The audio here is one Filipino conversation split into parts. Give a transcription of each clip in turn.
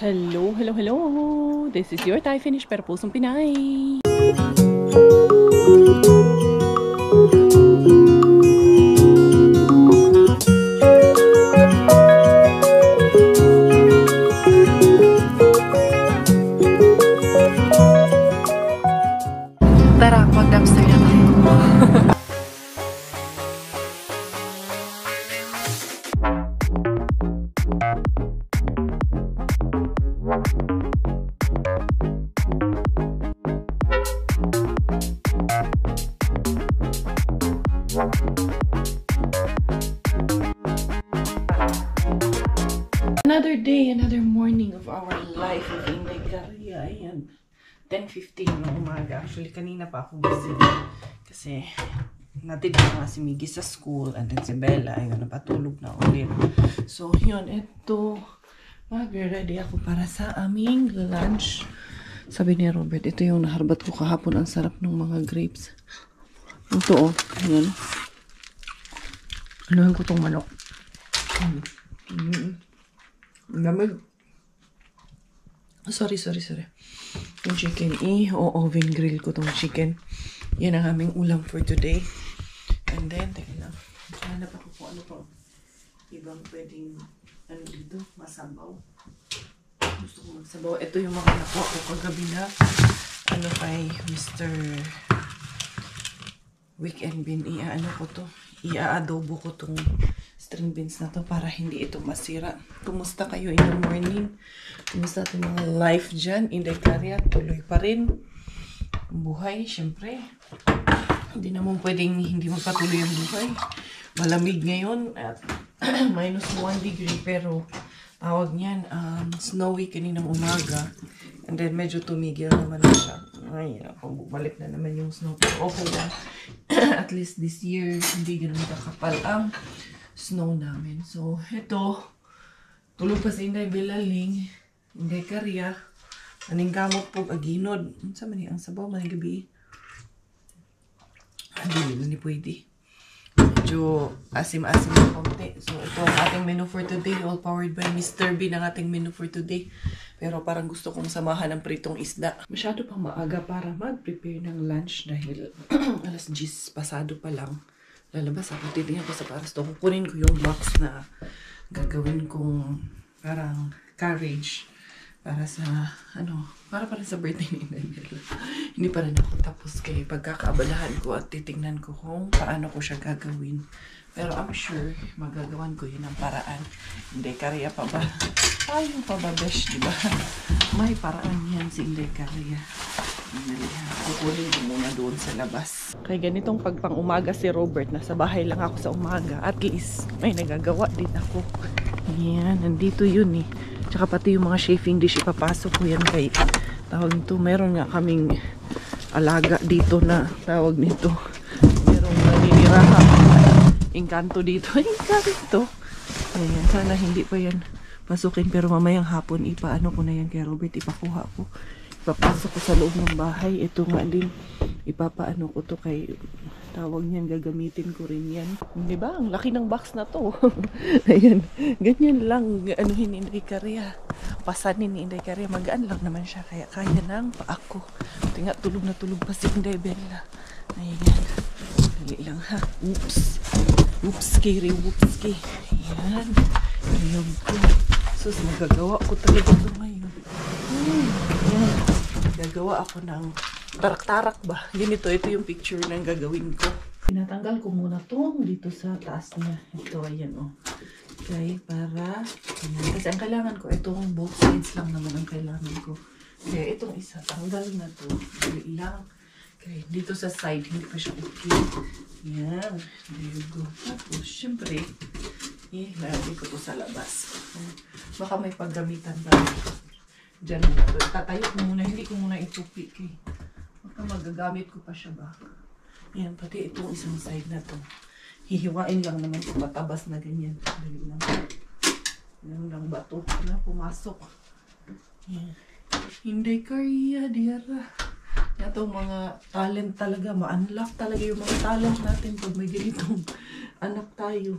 Hello, hello, hello! This is your Thai finish pero pusong Pinay! Tara, mag-dumpster na tayo! Another day, another morning of our life of Inday Caria. Ayan, 10:15 ng umaga. Actually, kanina pa ako busy kasi natin na nga si Miggy sa school and then si Bella, ayun, napatulog na ulit. So, yun, ito, mag-ready ako para sa aming lunch. Sabi ni Robert, ito yung naharbat ko kahapon. Ang sarap ng mga grapes. Ito, oh, ayan. Anuhan ko tong manok. Lamig. Sorry. Yung chicken, oven grill ko tong chicken. Yan ang aming ulam for today. And then, teka lang. Hanap ako kung ano pang ibang pwedeng, ano dito, masabaw. Gusto ko magsabaw. Ito yung mga nakuha ko kagabi na, ano kay Mr. Weekend Bean. Ia-adobo ko tong string beans na to para hindi ito masira. Kumusta kayo in the morning? Kumusta itong mga life dyan? Inday Caria, tuloy pa rin. Buhay, syempre. Hindi naman pwedeng hindi magpatuloy ang buhay. Malamig ngayon at -1 degree pero tawag niyan, snowy kaninang umaga. And then medyo tumigil naman na siya. Ay, bumalik na naman yung snow. Okay lang. At least this year, hindi ganun kakapal ang snow namin. So, ito, tulog pa si Inday Belaling, Inday Caria, aning kamot po aginod. Sa man ang sabaw man gabi. Hindi pwede. Medyo asim-asim na konti. So, ito ang ating menu for today. All powered by Mr. Bean ang ating menu for today. Pero parang gusto kong samahan ng pritong isda. Masyado pang maaga para mag-prepare ng lunch dahil alas 10 pasado pa lang. Lalabas ako, titingnan ko sa parasto. Kukunin ko yung box na gagawin kong parang carriage para sa, para sa birthday ni Inday. Hindi pa rin ako tapos kay pagkakaabalahan ko at titingnan ko kung paano ko siya gagawin. Pero I'm sure magagawan ko yun ang paraan. Inday Caria pa ba? Tayo pa ba, besh, diba? May paraan yan si Inday Caria. Kukunin ko muna doon sa labas. Kaya ganitong pagpang umaga si Robert, nasa bahay lang ako sa umaga. At least may nagagawa din ako. Yan, nandito yun eh. Tsaka pati yung mga chafing dish ipapasok ko yan kay tawag nito. Meron nga kaming alaga dito na tawag nito. Merong naninirahan. Engkanto dito. Engkanto. Ayan, sana hindi pa yan pasukin. Pero mamayang hapon ipaano ko na yan kay Robert. Ipakuha ko. Ipapasok ko sa loob ng bahay. Ito nga din, ipapaano ko to kay tawag niyan, gagamitin ko rin yan. Diba? Ang laki ng box na to. Ayan. Ganyan lang. Anuhin ni Inday Caria. Pasanin ni Inday Caria. Magaan lang naman siya. Kaya kaya nang pa ako. Tinga, tulog na tulog pa si Inday Bella. Ayan. Dali lang ha. Oops. Oopski. Ayan. Ayan ko. Sus, magagawa ko talaga ito ngayon. Ayan. Gagawa ako ng tarak-tarak ba? Ganito, ito yung picture ng gagawin ko. Pinatanggal ko muna itong dito sa taas niya. Ito, ayan o. Okay, para, ayan. Kasi ang kailangan ko, itong both sides lang naman ang kailangan ko. Kaya itong isa, tanggal na to. Dali lang. Okay, dito sa side, hindi pa siya okay. Ayan. There you go. Tapos, syempre, lagi ko to sa labas. Baka may paggamitan ba? Diyan muna to. Tatayo ko muna. Hindi ko muna itupik eh. Baka magagamit ko pa siya ba? Yan, pati itong isang side na to. Hihiwain lang naman ito. Matabas na ganyan. Dali lang. Yan lang bato na pumasok. Yan. Inday Caria, diara. Ito mga talent talaga. Ma-unlock talaga yung mga talent natin pag may ganitong anak tayo.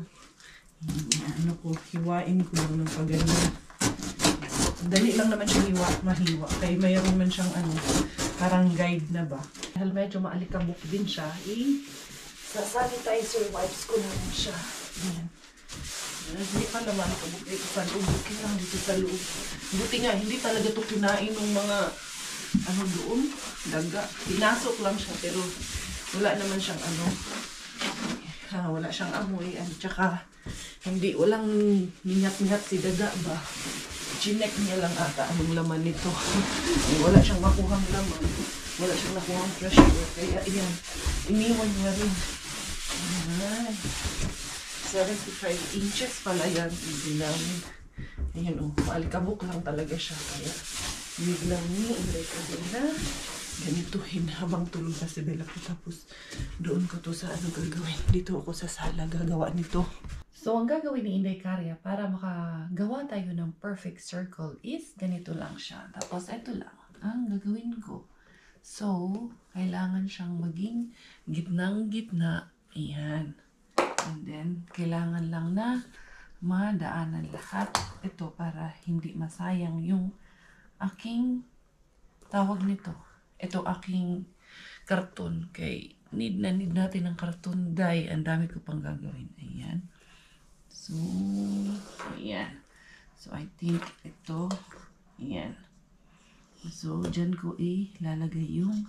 Yan, hiwain ko lang ng pagganyan. Dali lang naman siya mahiwa. Kaya mayroon man siyang parang guide na ba. Dahil medyo maalikabok din siya, sa sanitizer wipes ko naman siya. Ayan. Hindi pa naman maalikabok dito sa loob. Okay lang dito sa loob. Buti nga, hindi talaga ito kinain ng mga doon, daga. Pinasok lang siya, pero wala naman siyang wala siyang amoy. At saka, walang mingat-mingat si daga ba. Chinek niya lang ata anong laman nito. Wala siyang makuhang laman. Wala siyang nakuhang pressure. Kaya yan, iniwan niya rin. Ayan. 75 inches pala yan. Hindi namin. Ayan maalikabok lang talaga siya. Kaya biglang Inday Carriera ganituhin habang tulog na si Bella ko. Tapos doon ko to sa gagawin. Dito ako sa sala gagawa nito. So, ang gagawin ni Inday Carriera para makagawa tayo ng perfect circle is ganito lang siya. Tapos, ito lang ang gagawin ko. So, kailangan siyang maging gitnang-gitna. Ayan. And then, kailangan lang na madaanan lahat. Ito para hindi masayang yung aking tawag nito. Ito aking karton. Kay need natin ng karton dye. Ang dami ko pang gagawin. Ayan. So, ayan. So, I think ito, ayan. So, dyan ko ilalagay yung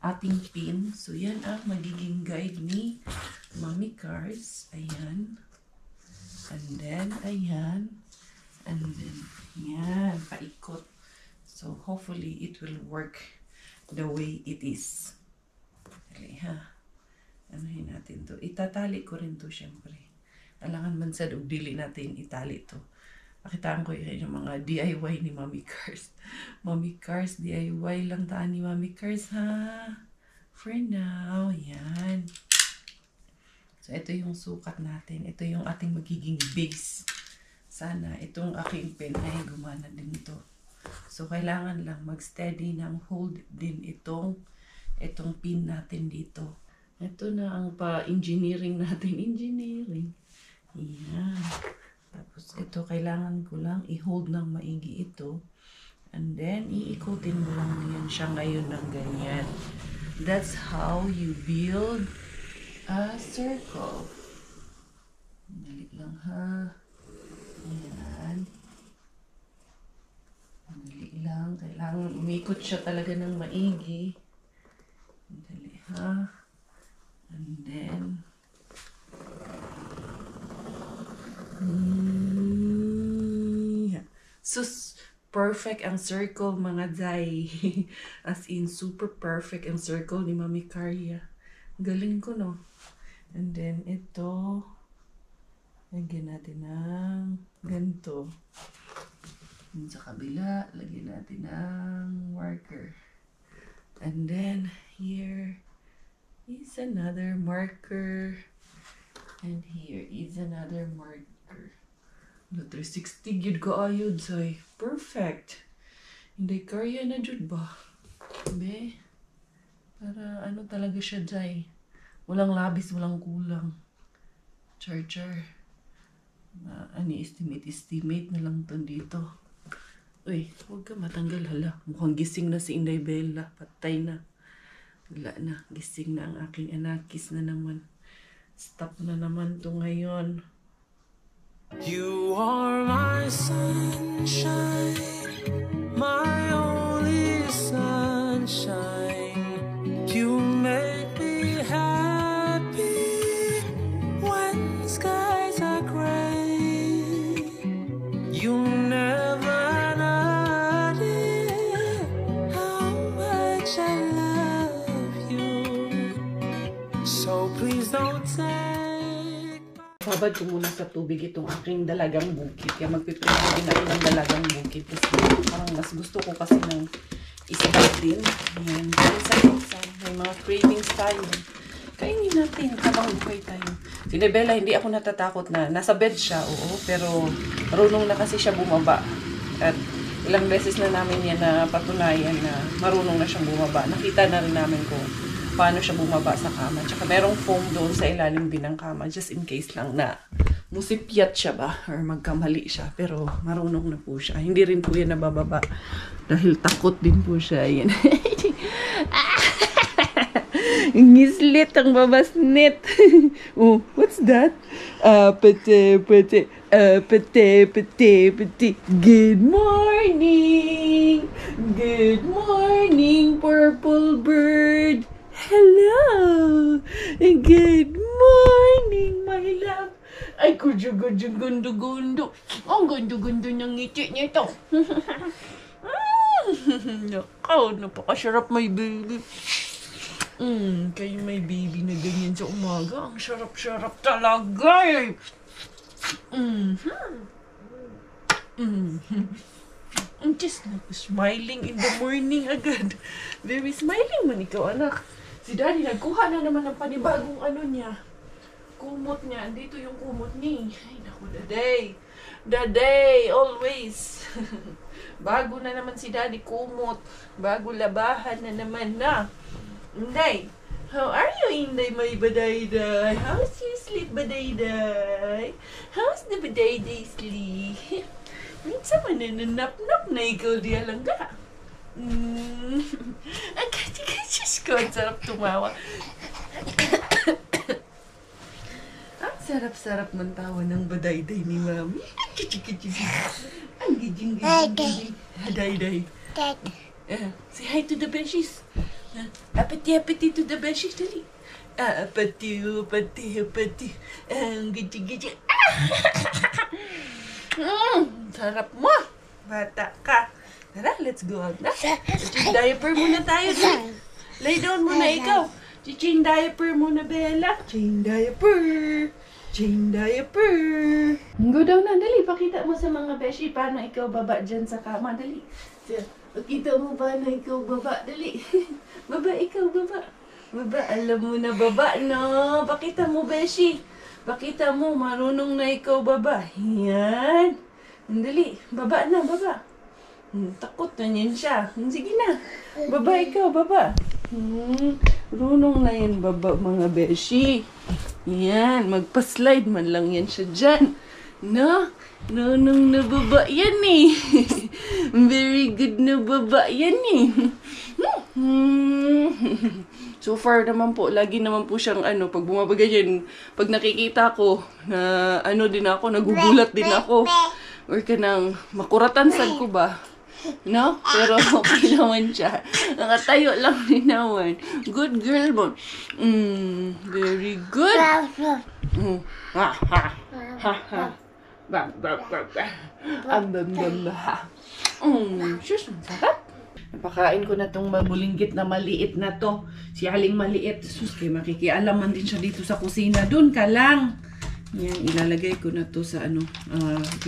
ating pin. So, yan ang magiging guide ni Mommy Cars. Ayan. And then, ayan. And then, ayan. Paikot. So, hopefully, it will work the way it is. Okay, ha? Anuhin natin to. Itatali ko rin to, syempre. Alangan man sa dili natin itali ito. Pakitaan ko yung mga DIY ni Mommy Cars. Mommy Cars, DIY lang taan ni Mommy Cars, ha? For now, yan. So, ito yung sukat natin. Ito yung ating magiging base. Sana itong aking pen ay gumana din ito. So, kailangan lang mag-steady ng hold din itong pin natin dito. Ito na ang pa-engineering natin. Engineering. Ayan. Tapos ito, kailangan ko lang i-hold ng maigi ito. And then, iikutin mo lang yan siya ngayon ng ganyan. That's how you build a circle. Dali lang ha. Ayan. Dali lang. Kailangan umikot siya talaga ng maigi. Dali ha. And then, so, perfect ang circle mga day. As in, super perfect ang circle ni Mommy Carriera. Galing ko, no? And then, ito, lagyan natin ng ganito. And sa kabila, lagyan natin ng marker. And then, here is another marker. And here is another marker. 360 gyud ka ayod say. Perfect. Inday Carriera na jud ba? Be. Para talaga siya jay. Walang labis, walang kulang. Char. Estimate na lang to dito. Uy, huwag ka matanggal hala. Mukhang gising na si Inday Bella. Patay na. Wala na. Gising na ang aking anakis na naman. Stop na naman to ngayon. You are my sunshine, my only sunshine. You make me happy when skies are gray. You never know how much I love you. So please don't take. Babad ko muna sa tubig itong aking dalagang bukid. Kaya magpiprito din ako ng dalagang bukid. Kasi parang mas gusto ko kasi ng isda din. Ayan. Minsan, may mga cravings tayo. Kainin natin habang buhay tayo. Si Bella, hindi ako natatakot na. Nasa bed siya, oo. Pero marunong na kasi siya bumaba. At ilang beses na namin yan na patunayan na marunong na siyang bumaba. Nakita na rin namin kung paano siya bumaba sa kama. Tsaka merong foam doon sa ilalim din ng kama. Just in case lang na musipyat siya ba or magkamali siya, pero marunong na po siya. Hindi rin po yan nabababa dahil takot din po siya. Yan. Ngislit ang babasnet. Oh, what's that? Pete. Good morning. Good morning, purple bird. Hello. Good morning, my love. Ay, gundo-gundo. Ang gundo-gundo ng ngiti niya ito. Nakaw, napakasarap may baby. Kayo may baby na ganyan sa umaga. Ang sarap-sarap talaga eh. Just like smiling in the morning agad. Very smiling man ikaw, anak. Si Daddy nagkuha na naman ng panibagong ano niya. Kumot niya. Andito yung kumot niya. Ay, naku, Daday. Daday, always. Bago na naman si Daddy kumot. Bago labahan na naman na. Inday, how are you, Inday, my badayday? How's your sleep, badayday? How's the badayday sleep? Minsan man nananap-nap na ikaw di alang ka. Agad-agad ko, ang sarap tumawa. Ang sarap-sarap man tawa ng badayday ni Mami. Ang gijing-gijing. Hadayday. Say hi to the beshies. Apati to the beshies, dali. Apati. Ang gijing-gijing. Sarap mo. Bata ka. Tara, let's go out na. Change diaper muna tayo. Lay down muna ikaw. Change diaper muna, Bella. Change diaper. Go down na, dali. Pakita mo sa mga beshi paano ikaw baba dyan sa kama. Dali. Pakita mo paano ikaw baba. Dali. Baba, ikaw baba. Baba, alam mo na baba, no? Pakita mo, beshi. Pakita mo, marunong na ikaw baba. Yan. Dali. Baba na, baba. Takot na yan siya. Sige na. Baba ikaw, baba. Runong na yan, baba, mga beshi. Yan. Magpa-slide man lang yan siya dyan. No? Nunong na baba yan eh. Very good na baba yan eh. So far naman po, lagi naman po siyang pag bumabaga yan, pag nakikita ko, na din ako, nagugulat din ako. Or kanang makuratan sad ko ba? No? Pero okay naman siya. Nakatayo lang din naman. Good girl mo. Very good. Ha ha. Ha ha. Bam bam bam bam. Shush, ang sarap. Napakain ko na tong mabulinggit na maliit na to. Si Aling maliit. Sus, kaya makikialaman din siya dito sa kusina. Doon ka lang. Yan, ilalagay ko na to sa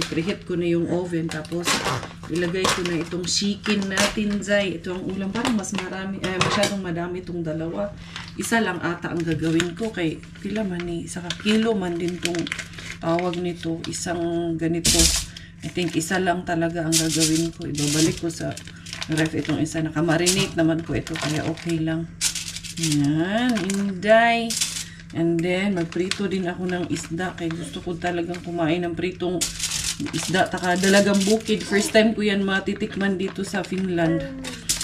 preheat ko na yung oven. Tapos, ilagay ko na itong chicken natin, Zay. Ito ang ulam. Parang mas marami, masyadong madami itong dalawa. Isa lang ata ang gagawin ko. Kay, pila man eh, saka kilo man din itong tawag nito. Isang ganito. I think isa lang talaga ang gagawin ko. Ibabalik ko sa ref itong isa. Nakamarinate naman ko ito. Kaya okay lang. Yan, Inday. And then, magprito din ako ng isda. Kaya gusto ko talagang kumain ng pritong isda. Taka dalagang bukid. First time ko yan matitikman dito sa Finland.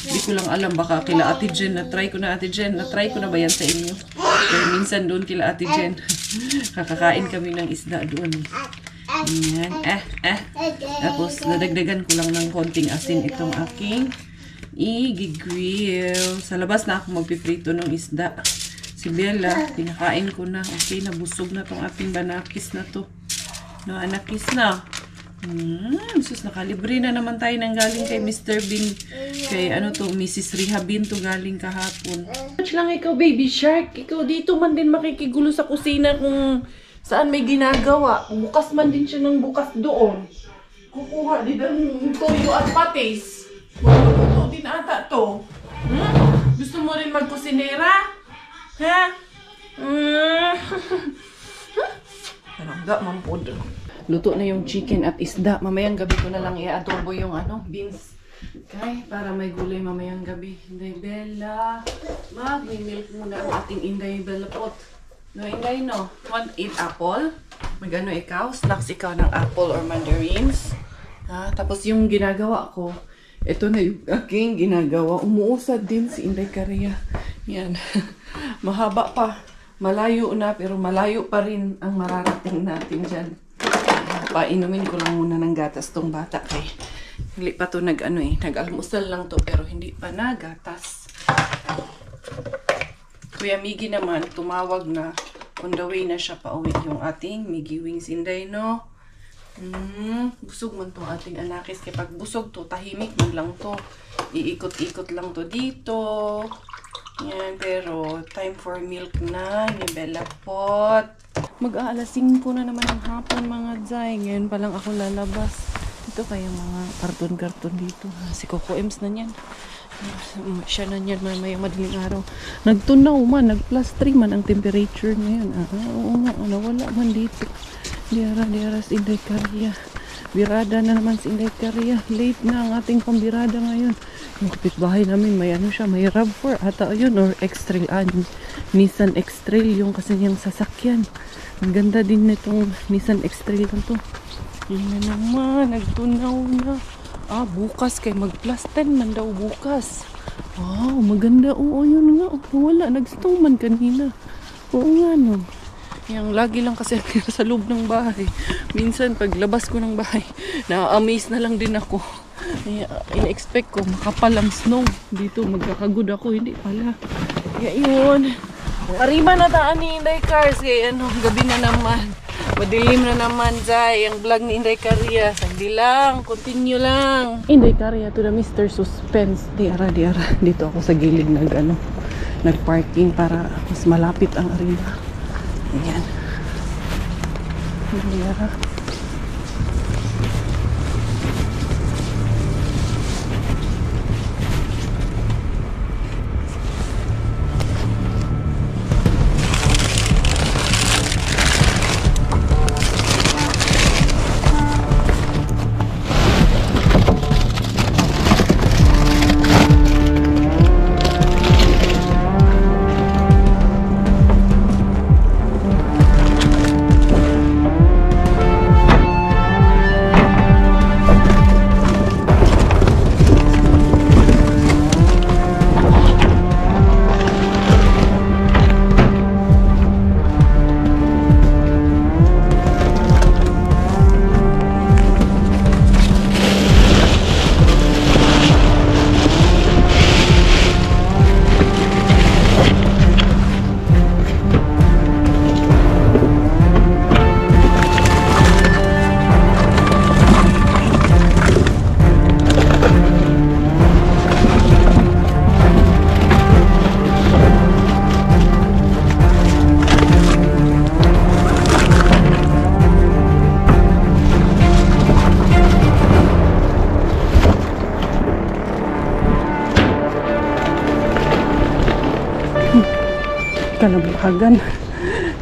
Hindi ko lang alam. Baka kila Ate Jen. Na-try ko na Ate Jen. Na-try ko na ba yan sa inyo? Kaya minsan doon kila Ate Jen. Kakakain kami ng isda doon. Ayan. Tapos, nadagdagan ko lang ng konting asin itong aking i-grill. Sa labas na ako magpiprito ng isda. Si Bella, pinakain ko na. Okay, nabusog na tong ating banakis na to. No, anakis na. Sus, nakalibre na naman tayo ng galing kay Mr. Bean. Kay Mrs. Rehabin to galing kahapon. Watch lang ikaw, baby shark. Ikaw dito man din makikigulo sa kusina kung saan may ginagawa. Bukas man din siya ng bukas doon. Kukuha din ang toyo at patis. Ito din ata to. Gusto mo rin magkusinera? Ha? Parangga, mampod. Luto na yung chicken at isda. Mamayang gabi ko na lang i-adobo yung beans. Okay? Para may gulay mamayang gabi. Inday Bella. Mag-milk muna ang ating Inday Bella pot. No, Inday, no. Want eat apple? Magano ikaw? Snacks ikaw ng apple or mandarins? Ha? Tapos yung ginagawa ko, ito na yung aking ginagawa. Umuusad din si Inday Karia. Yan. Mahaba pa. Malayo na, pero malayo pa rin ang mararating natin dyan. Painumin ko lang muna ng gatas tong bata kay hindi pa to nag-almusal lang to pero hindi pa nagatas. Kuya Miggy naman tumawag na on the way na siya pauwi yung ating Miggy Wings, Inday, no? Busog man tong ating anakis kay pag busog to tahimik man lang to. Iikot-ikot lang to dito. Yan, pero time for milk na ni Bella Pot. Mag-aalas 5 na naman ang hapon mga Zay. Ngayon pa lang ako lalabas. Ito kaya mga karton-karton dito. Si Coco Ems na yan. Siya na yan may madaling araw. Nagtunaw man, nag+3 man ang temperature ngayon. Oo nga, nawala man dito. Diara si Inday Karia. Birada na naman si Inday Karia. Late na ang ating pambirada ngayon. Yung kapitbahay namin may may RAV4 ata yun or X-Trail. Nissan X-Trail yung kasi niyang sasakyan. Ang ganda din nitong Nissan X-Trail na to. Yun na naman, nagtunaw na. Bukas kay mag+10 man daw bukas. Wow, maganda. Oo, yun nga. Wala, nag-stone man kanina. Oo nga, no. Yang lagi lang kasi sa loob ng bahay. Minsan, paglabas ko ng bahay, na-amaze na lang din ako. In-expect ko, makapal ang snow. Dito, magkakagod ako. Hindi pala. Kaya yun. Arriba na taan ni Inday Cars. Kaya gabi na naman. Madilim na naman, Zay. Ang vlog ni Inday Karia. Sagdi lang. Continue lang. Inday Karia to the Mr. Suspense. Diara. Dito ako sa gilid nag-parking para mas malapit ang arena. Ayan. Diara.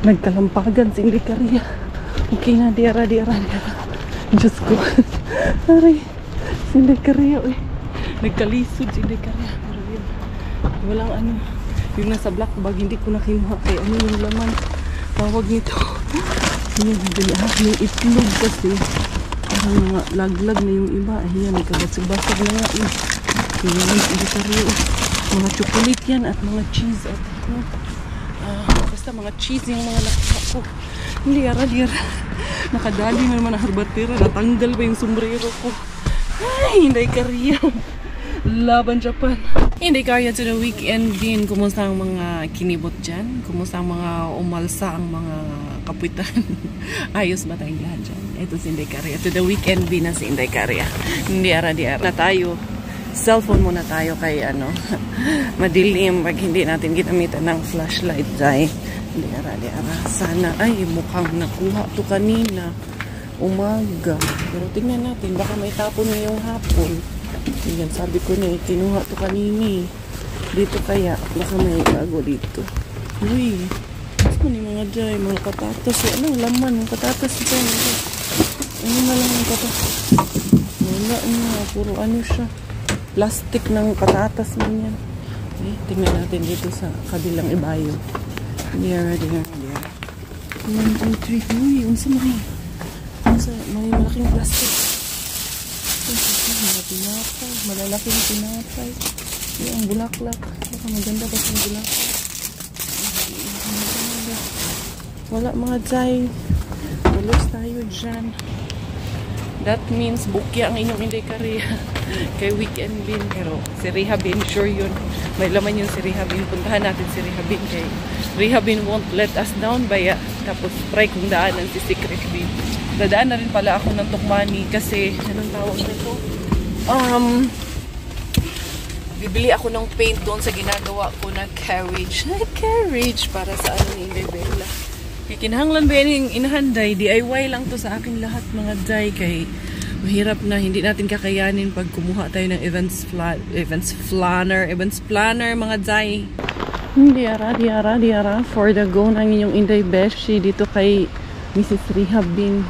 Nagkalampagan si Inday Karia. Okay na, diara. Diyos ko. Aray, si Inday Karia. Nagkalisod si Inday Karia. Walang yung nasa black bag, hindi ko na kinuha. Kaya yung laman, tawag nito. Yung itlog kasi. Parang mga laglag na yung iba. Ayan, nagkabasag-basag na nga. Ayan, si Inday Karia. Mga chocolate yan at mga cheese at basta mga cheese yung mga nakuha ko. Diara. Nakadali na naman ang harbatera. Natanggal pa yung sombrero ko. Ay, Inday Karia. Laban Japan. Inday Karia to the weekend din. Kumusta ang mga kinibot dyan? Kumusta ang mga umalsa ang mga kapitan? Ayos ba tayong lahat dyan? Ito si Inday Karia. To the weekend din na si Inday Karia. Diara. Na tayo. Cellphone muna tayo kay madilim pag hindi natin ginamitan ng flashlight. Dahil diara. Sana ay mukhang nakuha to kanina umaga, pero tingnan natin baka may tapon ngayong hapon. Yan, sabi ko na kinuha to kanini dito, kaya baka may bago dito. Uy, ano yung mga dyan, mga patatas, anong laman ng patatas dyan? Ano na lang yung patatas? Wala na, puro siya, plastic ng patatas man yan. Tingnan natin dito sa kabilang ibayo. Diara. 1, 2, 3. Uy, unsa man eh. Unsa, may malaking plastic. Mga tinapay, malalaking tinapay. Yung bulaklak. Baka maganda ba yung bulaklak? Wala mga Jai. Tulos tayo dyan. That means bukya ang inyong Inday Korea. Kay weekend bin. Pero si Rehabin, sure yun. May laman yun si Rehabin. Puntahan natin si Rehabin. Kay Rehabin won't let us down baya. Tapos try kong daanan si Secret Bin. Dadaan na rin pala ako ng Tukmani. Kasi, anong tawag nito? Bibili ako ng paint doon sa ginagawa ko na carriage. Carriage para sa ano ni Inday Bella. Kaya kinahanglan ba yung inahanday? DIY lang to sa aking lahat mga Jai. Kay mahirap na hindi natin kakayanin pag kumuha tayo ng events planner mga Jai. Diara. For the go ng inyong Inday Beshi dito kay Mrs. Rehabin.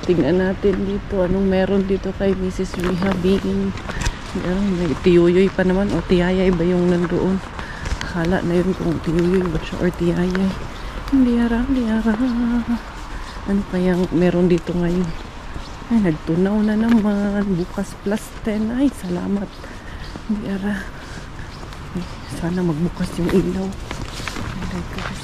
Tignan natin dito. Anong meron dito kay Mrs. Rehabin? May tiyuyoy pa naman. O tiyayay ba yung nandoon? Akala na yun kung tiyuyoy ba siya or tiyayay. Diara. Ano kayang meron dito ngayon? Ay, nagtunaw na naman. Bukas +10. Ay, salamat. Diara. Sana magbukas yung ilaw. Ay, guys.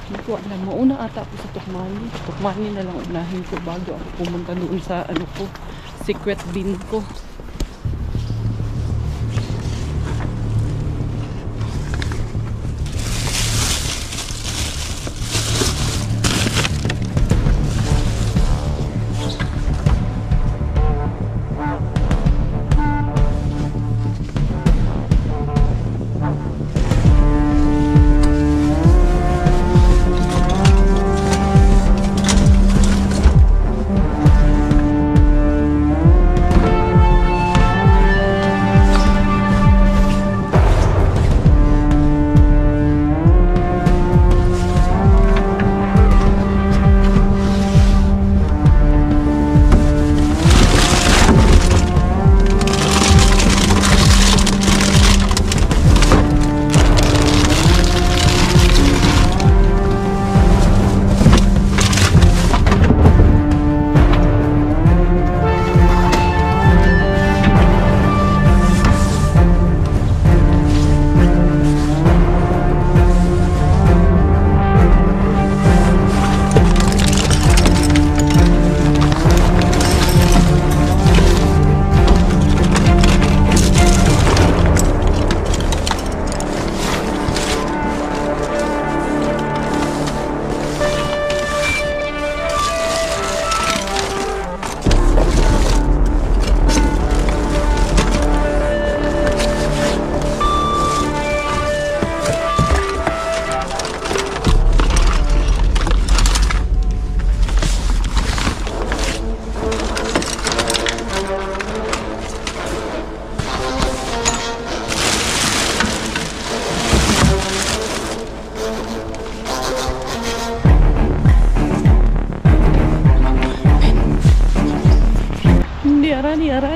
Hindi ko alam. Mauna ata ako sa Tukmani. Tukmani na lang unahin ko bago ako pumunta doon sa ano ko, Secret Bin ko.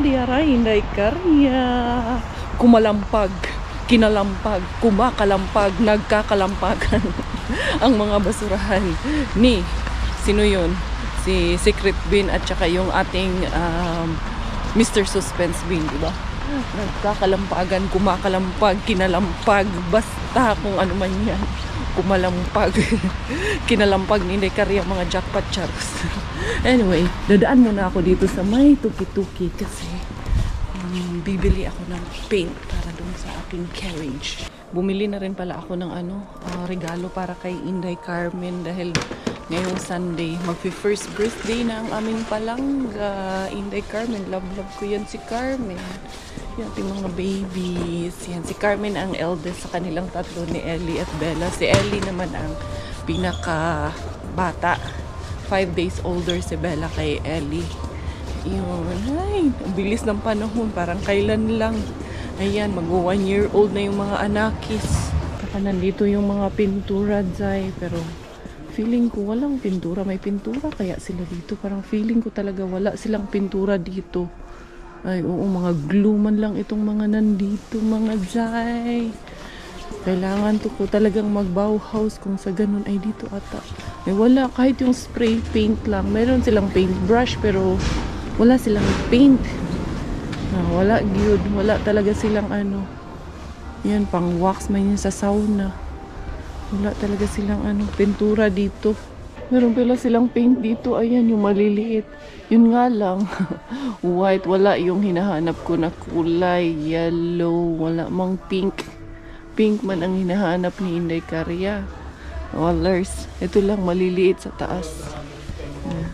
Diara, Inday Korea. kumalampag, kinalampag, kumakalampag, nagkakalampagan ang mga basurahan ni, sino yun? Si Secret Bin at saka yung ating Mr. Suspense Bin, diba? Nagkakalampagan, kumakalampag, kinalampag, basta kung ano man yan, kumalampag, kinalampag ni Inday Caria, mga jackpot charts. Anyway, dadaan muna ako dito sa may tuki-tuki kasi bibili ako ng paint para dun sa aking carriage. Bumili na rin pala ako ng regalo para kay Inday Carmen dahil ngayong Sunday, magpi-first birthday na ang aming palangga. Inday Carmen, love ko yan si Carmen. Yan ating mga babies. Yan, si Carmen ang eldest sa kanilang tatlo, ni Ellie at Bella. Si Ellie naman ang pinaka bata. 5 days older si Bella kay Ellie. Yun, ay, ang bilis ng panahon, parang kailan lang. Ayan, mag-1 year old na yung mga anakis. Saka nandito yung mga pintura, Zay, pero feeling ko walang pintura. May pintura kaya sila dito. Parang feeling ko talaga wala silang pintura dito. Ay, oo, mga glue man lang itong mga nandito, mga Zay. Kailangan to ko talagang mag-Bauhaus kung sa ganun ay dito ata. Eh, wala, kahit yung spray paint lang. Meron silang paintbrush pero wala silang paint. Wala gyud, wala talaga silang yan, pang wax man yun sa sauna. Wala talaga silang pintura dito. Meron pala silang paint dito. Ayan, yung maliliit. Yun nga lang. White. Wala yung hinahanap ko na kulay. Yellow. Wala mang pink. Pink man ang hinahanap ni Inday Caria. Colors. Ito lang, maliliit sa taas.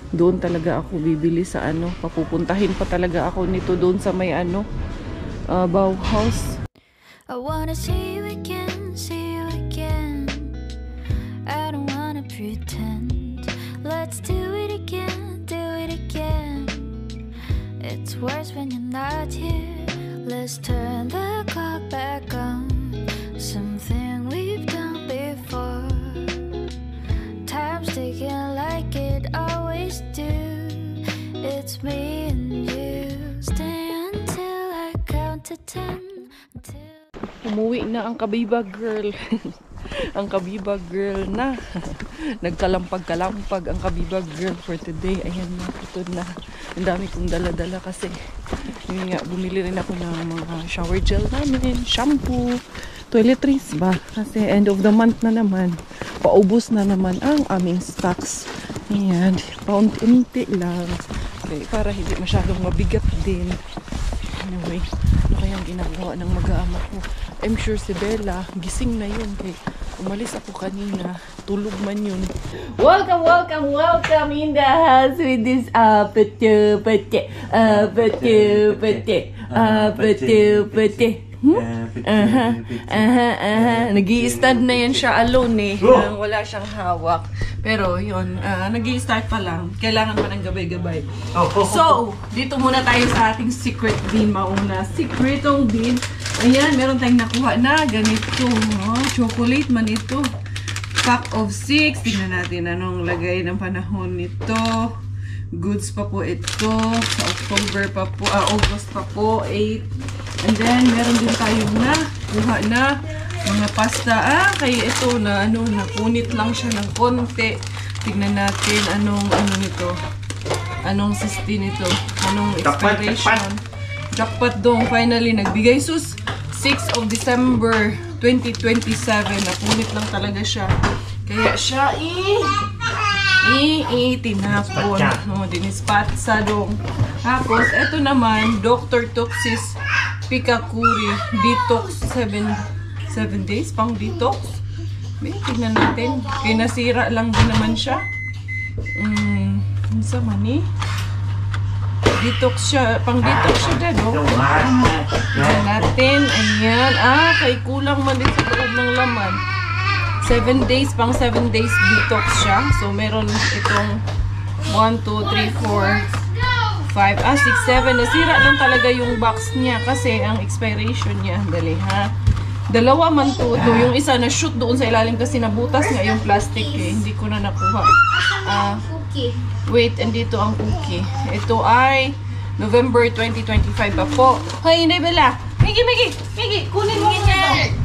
Doon talaga ako bibili sa papupuntahin pa talaga ako nito doon sa may Bauhaus. I wanna see you again, see you again. I don't wanna pretend. Let's do it again, do it again. It's worse when you're not here. Let's turn the clock back on. Something we've done before. Time's ticking like it always do. It's me and you. Stay until I count to 10. Umuwi na ang Kabiba girl. Ang Kabiba girl na. Nagkalampag-kalampag ang Kabiba girl for today. Ayan na, ito na. Ang dami kong dala-dala kasi yun nga, bumili rin ako ng mga shower gel namin, shampoo, toiletries ba? Kasi end of the month na naman. Paubos na naman ang aming stocks. Ayan, paunti-unti lang. Okay, para hindi masyadong mabigat din. Anyway, ano kayang ginagawa ng mag-aama ko? I'm sure si Bella, gising na yun. Kaya umalis ako kanina. Tulog man yun. Welcome, welcome, welcome in the house with this pete. Nag-i-stand na yan siya alone wala siyang hawak. Pero yun, nag-i-start pa lang. Kailangan pa ng gabay-gabay. So, dito muna tayo sa ating secret bin mauna. Secretong bin. Ayan, meron tayong nakuha na ganito. Chocolate man ito. Pack of 6. Tingnan natin anong lagay ng panahon nito. Goods pa po ito. Sa October pa po, August pa po, 8. And then, meron din tayong nakuha na mga pasta. Kaya ito na, napunit lang siya ng konti. Tignan natin anong, nito. Anong system nito. Anong expiration. Jackpot dong, finally, nagbigay. Sus, 6 of December 2027. Napunit lang talaga siya. Kaya siya, tinapon. Dinispatsa dong. Tapos, ito naman, Dr. Toxis Pikakuri Detox 7 days pang detox. Tignan natin. Kaya nasira lang din naman siya. Sa mani. Detox siya. Pang detox siya din. Tignan natin. Ayan. Kay kulang man din sa loob ng laman. 7 days. Pang 7 days detox siya. So, meron itong 1, 2, 3, 4, 5, 6, 7. Nasira lang talaga yung box niya kasi ang expiration niya. Dali ha. Dalawa man to. Yung isa na shoot doon sa ilalim kasi nabutas nga yung plastic Hindi ko na nakuha. Wait, andito ang cookie. Ito ay November 2025 pa po. Hoy, Inday Bella. Miggy, kunin mo muna ito.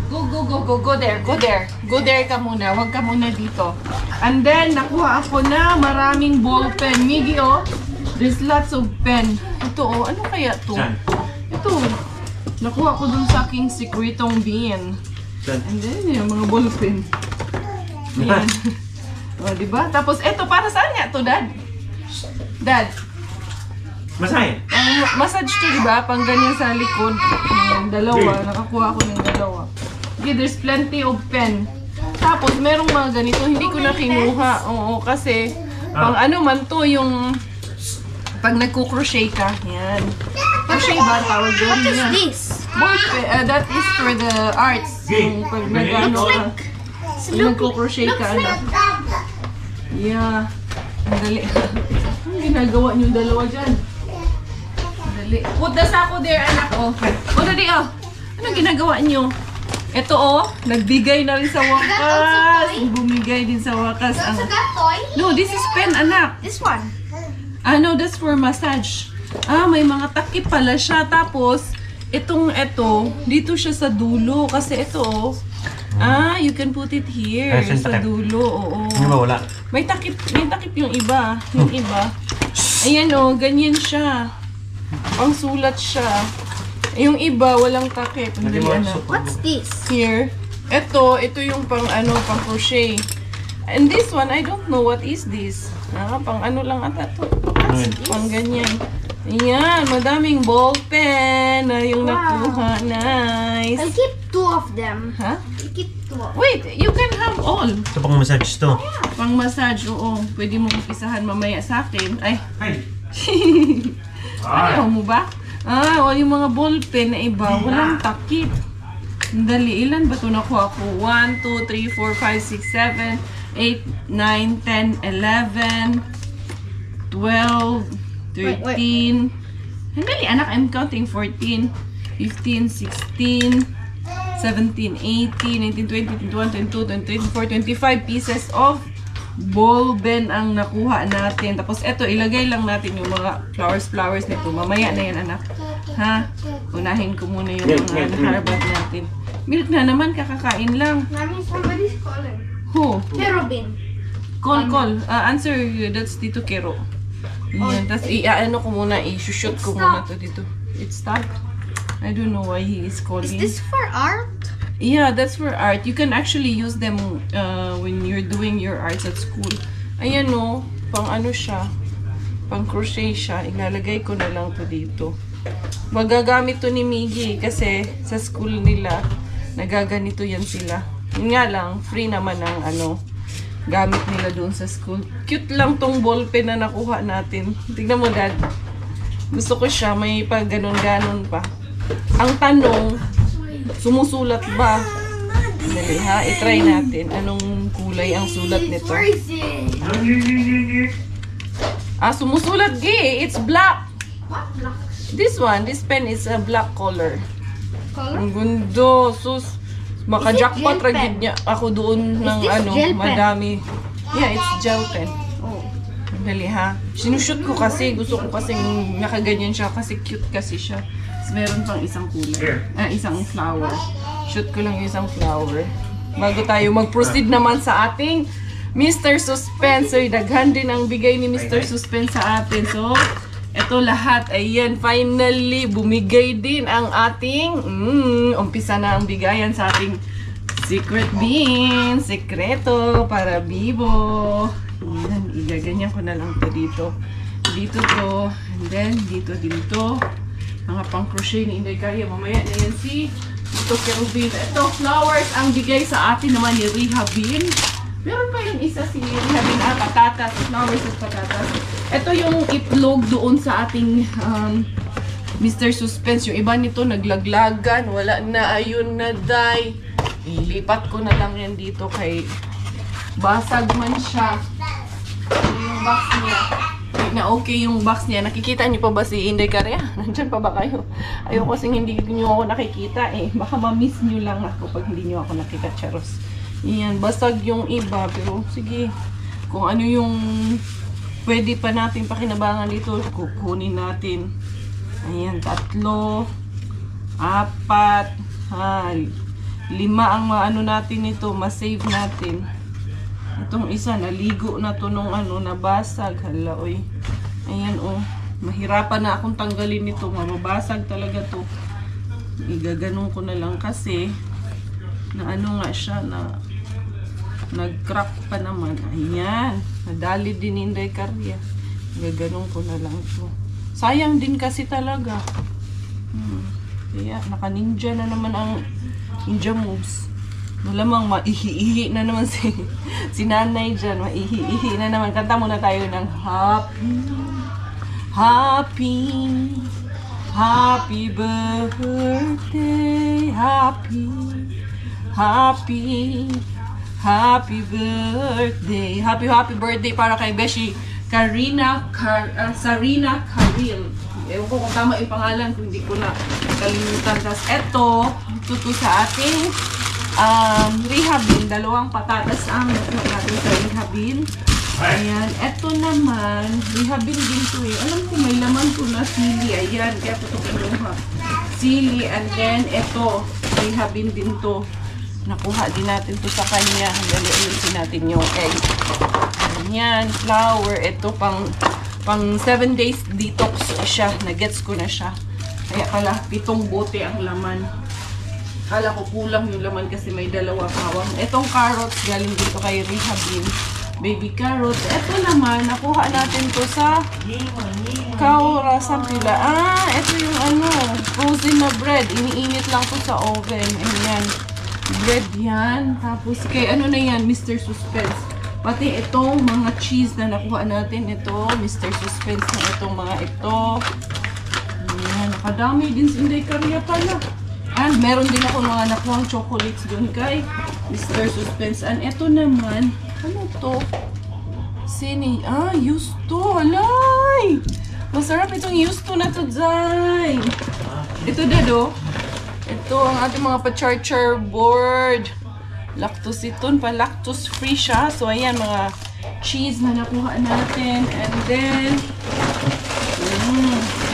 Go there. Go there ka muna. Huwag ka muna dito. And then, nakuha ako na maraming ball pen. Miggy, oh. There's lots of pen. Ito, oh. Ano kaya to? Ito. Nakuha ko dun sa aking secretong bin. And then, yung mga ball pen. Yan. O, diba? Tapos, ito, para saan nga to, Dad? Dad. Masahe? Massage to, diba? Pang ganyan sa likod. Dalawa. Nakakuha ko ng dalawa. Okay, there's plenty of pen. Tapos, merong mga ganito. Hindi ko na kinuha. Oo, kasi, pang ano man to, yung pag nagko-crochet ka. Yan. Crochet ba? Tawag doon. What is Yan. this? That is for the arts. Yung pag nag-ano ka. Yung nagko-crochet ka, anak. Yeah. Ang dali. Ang ginagawa niyo dalawa dyan? Ang dali. Put the sako there, anak. Oh. O, dali, oh. Anong ginagawa niyo? Ito, oh. Nagbigay na rin sa wakas. Bumigay din sa wakas. So that toy? No, this is pen, anak. This one. No, that's for massage. May mga takip pala siya. Tapos, ito, dito siya sa dulo. Kasi ito, oh. You can put it here. Ay, Sa takip. dulo, oo. Hindi ba wala? May takip yung iba. Yung iba. Ayan, oh. Ganyan siya. Pangsulat siya. Yung iba, walang takip. Hindi, anak. What's this? Here. Ito yung pang crochet. And this one, I don't know what is this. Pang ano lang ata to. Pang ganyan. Ayan, madaming ball pen na yung nakuha. Nice. I'll keep 2 of them. Ha? I'll keep 2 of them. Wait, you can have all. Ito pang massage to. Pang massage, oo. Pwede mo umpisahan mamaya sa akin. Ay, Ay! ayaw mo ba? Yung mga ball pen na iba, walang takip. Ang dali. Ilan ba ito nakuha ko? 1, 2, 3, 4, 5, 6, 7, 8, 9, 10, 11, 12, 13. Ang dali, anak. I'm counting 14, 15, 16, 17, 18, 19, 20, 21, 22, 23, 24, 25 pieces of ball pen ang nakuha natin. Tapos eto, ilagay lang natin yung mga flowers nito. Mamaya na yan, anak. Ha? Unahin ko muna yung mga harabat natin. Milk na naman, kakakain lang. Mommy, somebody's calling. Who? Kerubin. Call. Answer, that's Tito Kero. Yan, tapos ano ko muna, i-shoot ko muna to dito. It's stuck. I don't know why he is calling. Is this for art? Yeah, that's for art. You can actually use them when you're doing your arts at school. Ayan, no. Pang ano siya. Pang crochet siya. Ilalagay ko na lang to dito. Magagamit to ni Miggy kasi sa school nila nagaganito yan sila. Yun nga lang, free naman ang gamit nila doon sa school. Cute lang tong ballpen na nakuha natin. Tignan mo, Dad. Gusto ko siya. May pag ganon-ganon pa. Ang tanong, sumusulat ba? Dali ha, i-try natin. Anong kulay ang sulat nito? Where is it? Sumusulat, It's black. What black This pen is a black color. color? Ang gundo. Sus, maka-jackpot gel pen? ragid niya ako doon ng this gel pen? madami. Yeah, it's gel pen. Oh. Dali ha. Sinushoot ko kasi, gusto ko kasi nakaganyan siya kasi cute kasi siya. Tapos meron pang isang kulay. Isang flower. Shoot ko lang yung isang flower. Bago tayo mag-proceed naman sa ating Mr. Suspense. So, daghan din ang bigay ni Mr. Suspense sa atin. So, eto lahat. Ayan, finally, bumigay din ang ating, umpisa na ang bigayan sa ating secret bean. Sekreto para Bibo. Ayan, igaganyan ko na lang to dito. Dito to. And then, dito din to. Mga pang crochet ni Inday Kaya. Mamaya na yan si ito Kerubin. Ito, flowers ang bigay sa atin naman ni Rihabin. Meron pa yung isa si Rihabin. Patatas. Flowers at patatas. Ito yung itlog doon sa ating Mr. Suspense. Yung iba nito naglaglagan. Wala na. Ayun na, day. Ilipat ko na lang yan dito kay basag man siya. Yung box niya. Na okay yung box niya. Nakikita niyo pa ba si Inday Karea? Nandiyan pa ba kayo? Ayoko kasing hindi niyo ako nakikita eh. Baka ma-miss niyo lang ako pag hindi niyo ako nakita, charos. Yan, basag yung iba. Pero sige, kung ano yung pwede pa natin pakinabangan dito, kukunin natin. Ayan, 3. 4. 5 ang maano natin ito, masave natin. Itong isa, naligo na to nung nabasag. Hala, oy. Ayan, oh. Mahirapan na akong tanggalin ito. Mababasag talaga to. Igaganong ko na lang kasi na nga siya, na nag-crack pa naman. Ayan. Nadali din Inday Karya. Igaganong ko na lang to. Sayang din kasi talaga. Kaya, naka-ninja na naman ang ninja moves. Malamang maihi-ihi na naman si nanay dyan. Maihi-ihi na naman. Kanta muna tayo ng Happy birthday. Happy birthday. Happy birthday para kay Beshi Sarina Karil. Ewan ko kung tama yung pangalan, kung hindi ko na kalimutan. Tapos ito sa ating rehabin. 2 patatas ang nakuha natin sa rehabin. Ayan. Ito naman, rehabin din to eh. Alam ko may laman to na sili. Ayan. Kaya po ito kinuha. Sili. And then, ito. Rehabin din to. Nakuha din natin to sa kanya. Dali-ulitin natin yung egg. Ayan. Flour. Ito pang 7 days detox siya. Nagets ko na siya. Kaya pala, 7 bote ang laman. Kala ko kulang yung laman kasi may 2 pawang. Itong carrots, galing dito kay Rehabin. Baby carrots. Ito naman, nakuha natin to sa Kaura Sampila. Ito yung frozen na bread. Iniinit lang to sa oven. Ayan. Bread yan. Tapos kay na yan, Mr. Suspense. Pati itong mga cheese na nakuha natin. Ito, Mr. Suspense na itong mga ito. Ayan, nakadami din si Inday Karya pala. And meron din ako mga nakuhang chocolates dun kay Mr. Suspense. And ito naman, ano to? Yusto. Alay! Masarap itong yusto na to, Zay. Ito, Dado. Ito ang ating mga pa-charger board. Lactose-iton pa. Lactose free siya. So, ayan, mga cheese na nakuha natin. And then,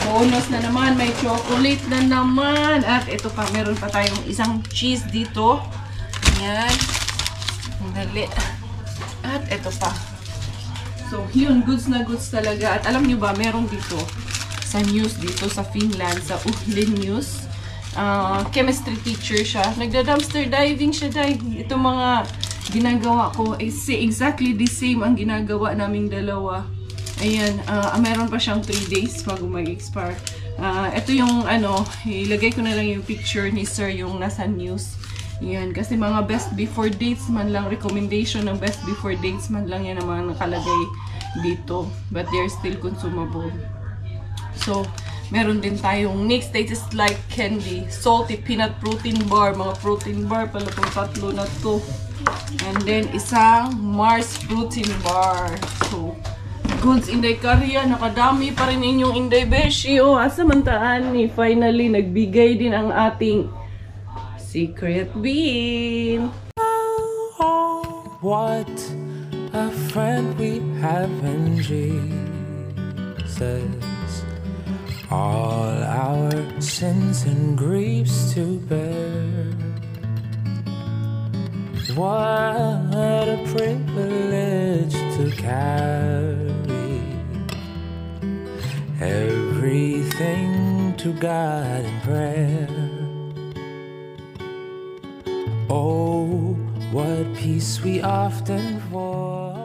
bonus na naman. May chocolate na naman. At ito pa, meron pa tayong isang cheese dito. Ayan. Dali. At ito pa. So, yun. Goods na goods talaga. At alam nyo ba, meron dito sa news dito sa Finland, sa Uhlin News. Chemistry teacher siya. Nagda-dumpster diving siya, dahil ito mga ginagawa ko is exactly the same ang ginagawa naming dalawa. Ayan, meron pa siyang 3 days bago mag-expire. Ito yung ilagay ko na lang yung picture ni Sir yung nasa news. Ayan, kasi mga best before dates man lang, recommendation ng best before dates man lang yan ang mga nakalagay dito. But they're still consumable. So, meron din tayong next tastes like candy, salty peanut protein bar, mga protein bar pala itong 3 na to. And then isang Mars protein bar. So, goods Inday Karya, nakadami pa rin inyong Inday Beshi. Asa mantaan ni finally nagbigay din ang ating secret bean. Oh, what a friend we have in Jesus. All our sins and griefs to bear. What a privilege to carry everything to God in prayer. Oh, what peace we often forfeit.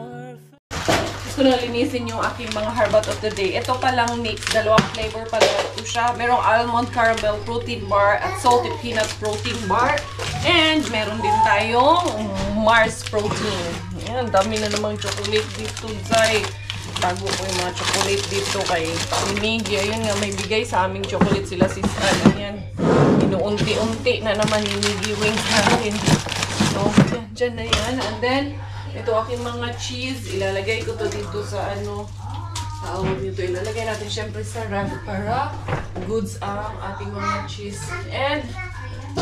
Gusto na linisin yung aking mga Harbat of the Day. Ito palang mix. 2 flavor pala ito siya. Merong almond caramel protein bar at salted peanut protein bar. And meron din tayong Mars protein. Ayan, dami na namang chocolate dito, Zay. Tago ko yung mga chocolate dito kay Miggy. Ayun nga, may bigay sa aming chocolate sila sis. Ayan. Inuunti-unti na naman yung Miggy wings natin. So, dyan na yan. And then, ito aking mga cheese, ilalagay ko to dito sa tawag nito. Ilalagay natin syempre sa rag para goods ang ating mga cheese. And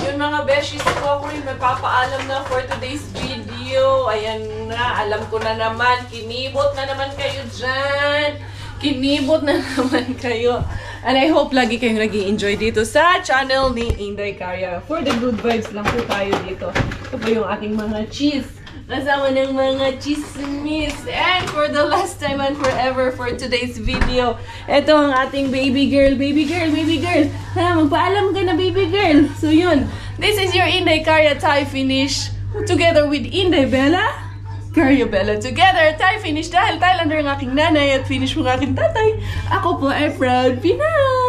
yun mga beshies ko, ako rin magpapaalam na for today's video. Ayan na, alam ko na naman, kinibot na naman kayo dyan. kinibot na naman kayo. And I hope lagi kayong nag-i-enjoy dito sa channel ni Inday Carya. For the good vibes lang po tayo dito. Ito po yung ating mga cheese. Kasama ng mga chismis. And for the last time and forever for today's video, ito ang ating baby girl. Baby girl, baby girl. Ha, magpaalam ka na, baby girl. So yun, this is your Inday Carya Thai finish. Together with Inday Bella. Carya Bella together. Thai finish dahil Thailander ang aking nanay at finish mo ang aking tatay. Ako po ay proud Pinay.